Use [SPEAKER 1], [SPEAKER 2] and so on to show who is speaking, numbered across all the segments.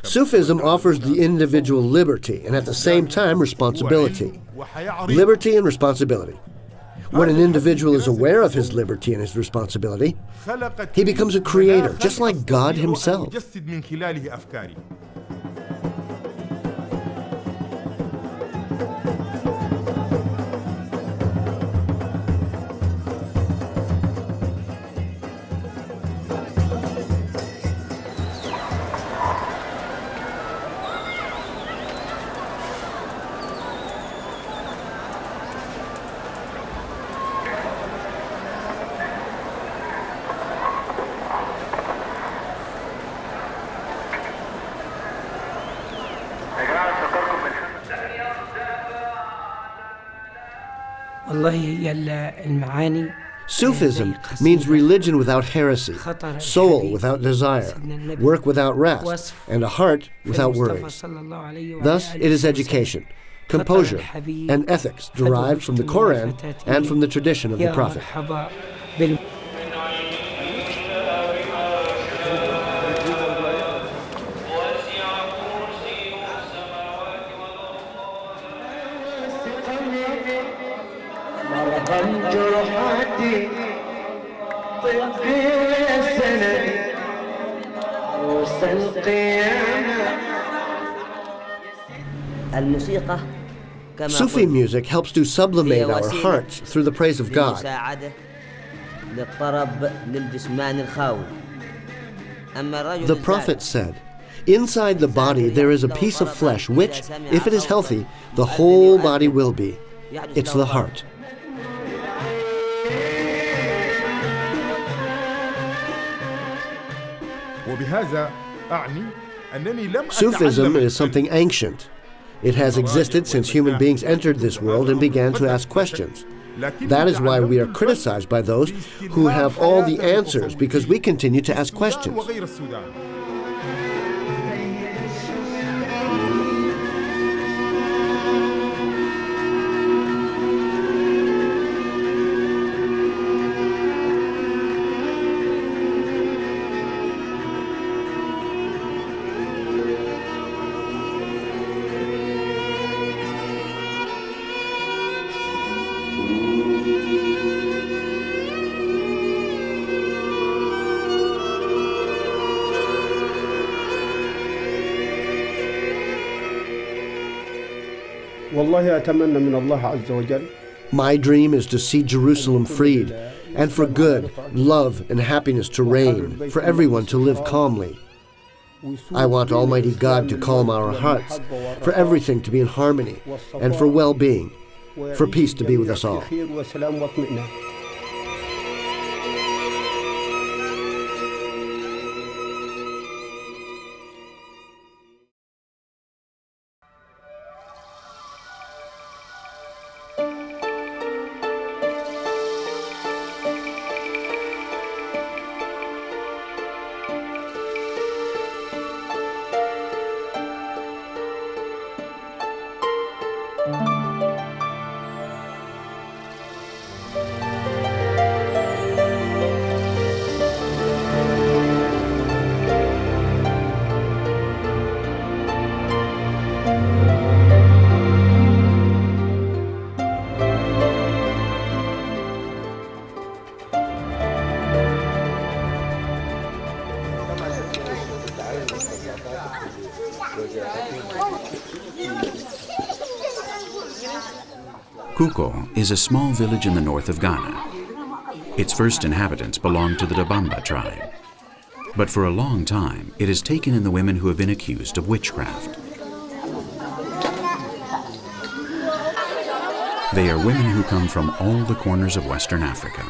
[SPEAKER 1] Sufism offers the individual liberty and at the same time responsibility. Liberty and responsibility. When an individual is aware of his liberty and his responsibility, he becomes a creator, just like God himself. Sufism means religion without heresy, soul without desire, work without rest, and a heart without worries. Thus, it is education, composure, and ethics derived from the Quran and from the tradition of the Prophet. Sufi music helps to sublimate our hearts through the praise of God. The Prophet said, "Inside the body there is a piece of flesh which, if it is healthy, the whole body will be. It's the heart." Sufism is something ancient. It has existed since human beings entered this world and began to ask questions. That is why we are criticized by those who have all the answers, because we continue to ask questions. My dream is to see Jerusalem freed, and for good, love, and happiness to reign, for everyone to live calmly. I want Almighty God to calm our hearts, for everything to be in harmony, and for well-being, for peace to be with us all.
[SPEAKER 2] Kuko is a small village in the north of Ghana. Its first inhabitants belonged to the Dabamba tribe. But for a long time, it has taken in the women who have been accused of witchcraft. They are women who come from all the corners of Western Africa.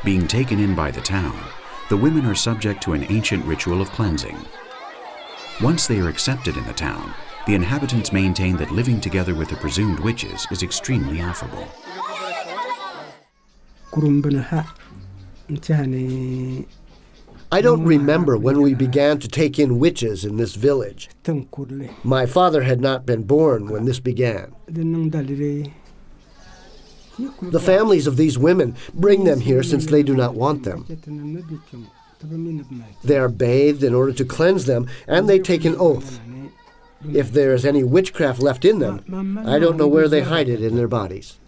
[SPEAKER 2] Being taken in by the town, the women are subject to an ancient ritual of cleansing. Once they are accepted in the town, the inhabitants maintain that living together with the presumed witches is extremely affable.
[SPEAKER 1] I don't remember when we began to take in witches in this village. My father had not been born when this began. The families of these women bring them here since they do not want them. They are bathed in order to cleanse them, and they take an oath. If there is any witchcraft left in them, I don't know where they hide it in their bodies.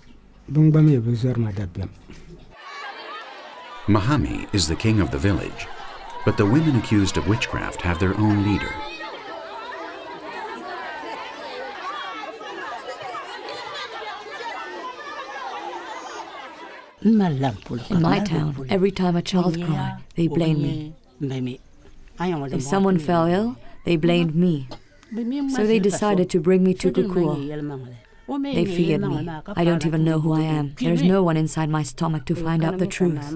[SPEAKER 2] Mahami is the king of the village, but the women accused of witchcraft have their own leader.
[SPEAKER 3] In my town, every time a child cried, they blamed me. If someone fell ill, they blamed me. So they decided to bring me to Kuko. They feared me. I don't even know who I am. There is no one inside my stomach to find out the truth.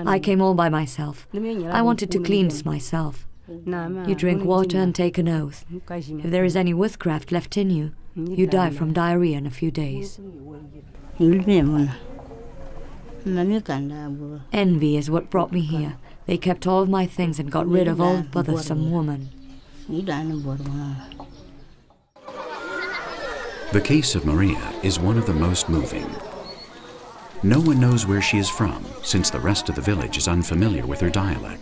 [SPEAKER 3] I came all by myself. I wanted to cleanse myself. You drink water and take an oath. If there is any witchcraft left in you, you die from diarrhea in a few days. Envy is what brought me here. They kept all of my things and got rid of old bothersome woman.
[SPEAKER 2] The case of Maria is one of the most moving. No one knows where she is from, since the rest of the village is unfamiliar with her dialect.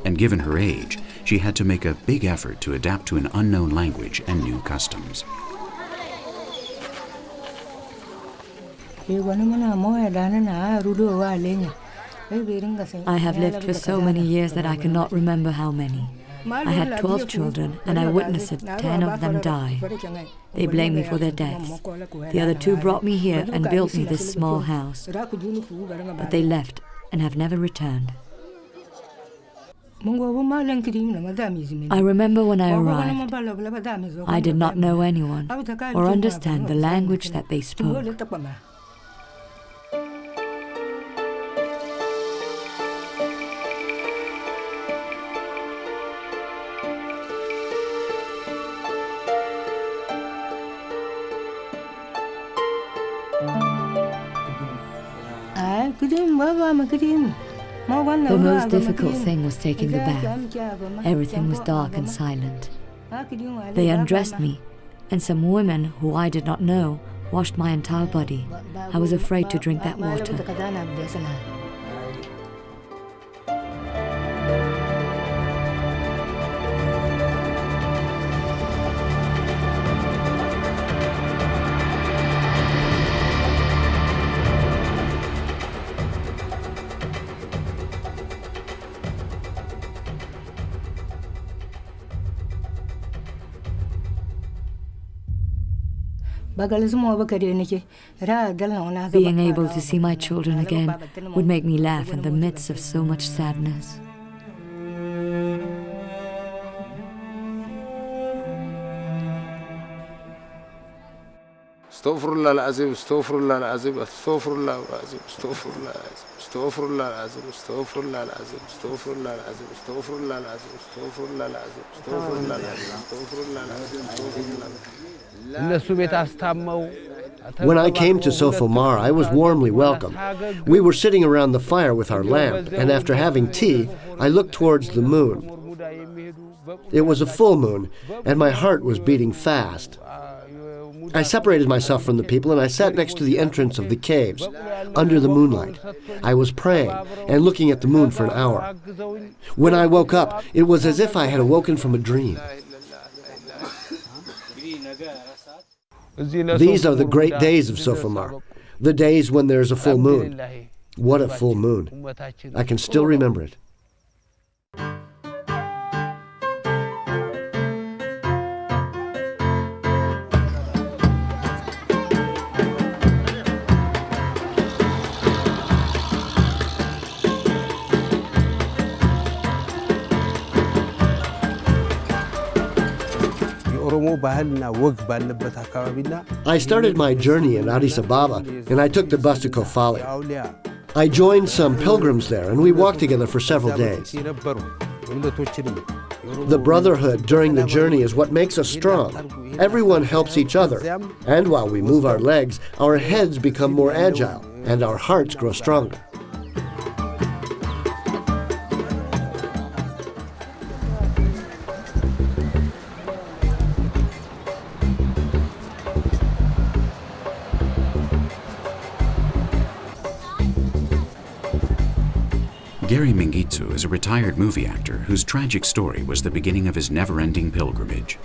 [SPEAKER 2] And given her age, she had to make a big effort to adapt to an unknown language and new customs.
[SPEAKER 3] I have lived for so many years that I cannot remember how many. I had 12 children, and I witnessed 10 of them die. They blame me for their deaths. The other 2 brought me here and built me this small house. But they left and have never returned. I remember when I arrived, I did not know anyone or understand the language that they spoke. The most difficult thing was taking the bath. Everything was dark and silent. They undressed me, and some women who I did not know washed my entire body. I was afraid to drink that water. Being able to see my children again would make me laugh in the midst of so much sadness.
[SPEAKER 4] Astaghfirullah al-azim, astaghfirullah al-azim, astaghfirullah al-azim, astaghfirullah al-azim, astaghfirullah al-azim, astaghfirullah al-azim, astaghfirullah al-azim, astaghfirullah al-azim, astaghfirullah al-azim, astaghfirullah al-azim, astaghfirullah al-azim, astaghfirullah al-azim.
[SPEAKER 1] When I came to Sofomar, I was warmly welcomed. We were sitting around the fire with our lamp, and after having tea, I looked towards the moon. It was a full moon, and my heart was beating fast. I separated myself from the people, and I sat next to the entrance of the caves, under the moonlight. I was praying and looking at the moon for an hour. When I woke up, it was as if I had awoken from a dream. These are the great days of Sofomar, the days when there's a full moon. What a full moon. I can still remember it. I started my journey in Addis Ababa, and I took the bus to Kofali. I joined some pilgrims there, and we walked together for several days. The brotherhood during the journey is what makes us strong. Everyone helps each other, and while we move our legs, our heads become more agile, and our hearts grow stronger.
[SPEAKER 2] Gary Mingitsu is a retired movie actor whose tragic story was the beginning of his never-ending pilgrimage.